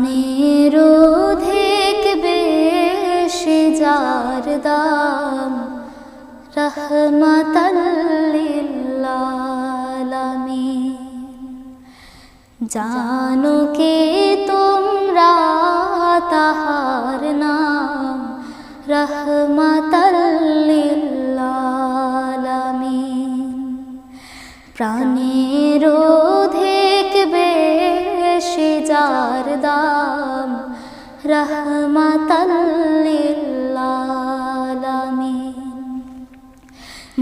প্রাণের অধিক বেশি যার দাম রহমাতাল লিল আলামিন। জানো কে তোমরা তাহার নাম রহমাতাল লিল আলামিন। প্রাণের অধিক বেশি যার দাম রহমাতাল লিল আলামিন।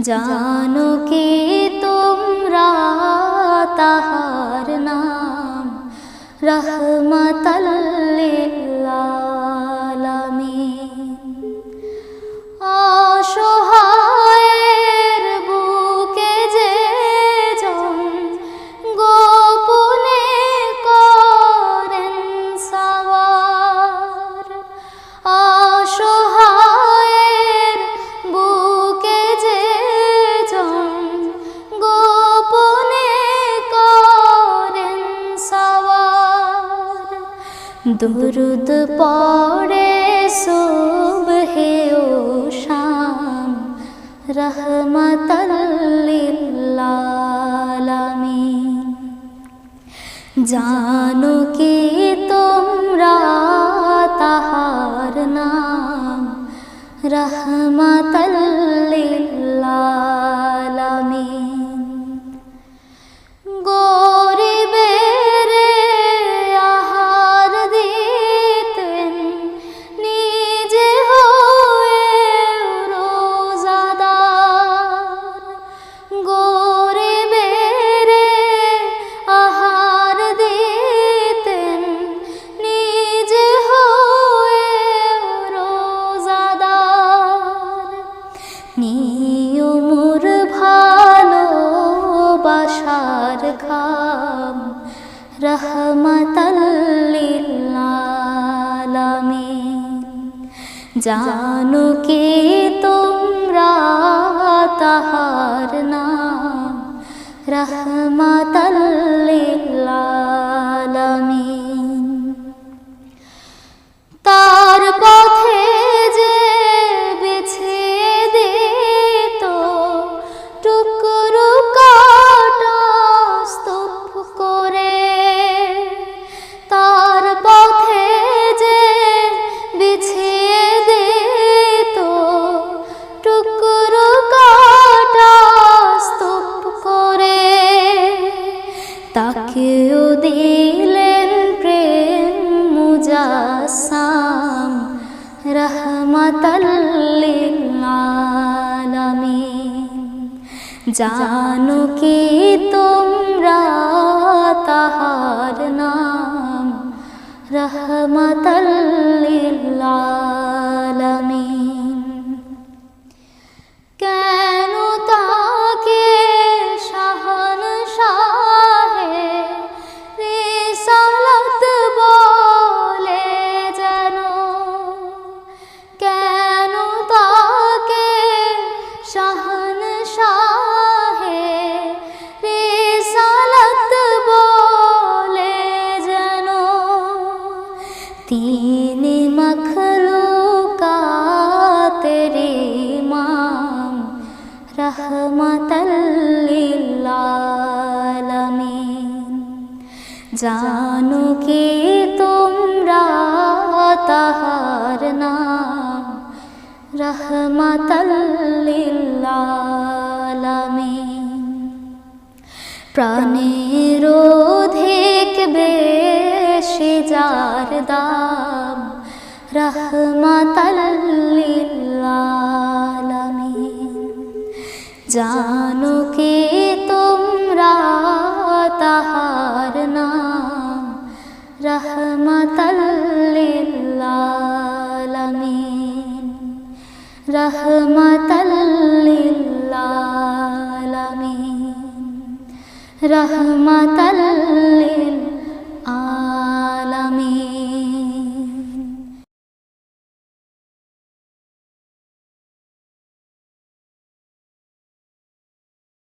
জানো কি তোমরা তাহার নাম রহমাতাল লিল আলামিন। অসহায়ের বুকে যে জন গোপনে করেন সওয়ার, অসহায়ের বুকে যে জন গোপনে করেন সওয়ার। দুরুদ পড়ে সুবহে ও শাম রহমাতাল লিল আলামিন। জানো কি তোমরা তাহার নাম রহমাতাল লিল আলামিন। গরিবের আহার দিতেন নিজে হয়ে রোজাদার। গরিবের আহার দিতেন নিজে হয়ে রোজাদার। নিয়মুর ভালোবাসার খাম রহমাতাল লিল আলামিন। জানো কি তোমরা তাহার নাম রহমাতাল লিল আলামিন। তার পথে যে বিছিয়ে দিত টুকরো কাটা স্তূপ করে, তার পথে যে বিছিয়ে দিত টুকরো কাটা স্তূপ করে, তাকেও দিলেন প্রেম মুজাসসাম রহমাতাল লিল আলামিন। জানো কি তোমরা তাহার নাম রহমাতাল লিল আলামিন। কেন তাকে শাহনশাহে রিসালাত বলে যেন, কেন তাকে শাহনশাহে রিসালাত বলে যেন। তিনি মখলুকাতের ইমাম রহমাতাল লিল আলামিন। জানো কি তোমরা তাহার নাম রহমাতাল লিল আলামিন। প্রাণের অধিক বেশি যার দাম রহমাতাল লিল আলামিন। জানো কি তোমরা তাহার নাম রহমাতাল লিল আলামিন। রহমাতাল লিল আলামিন। রহমাতাল লিল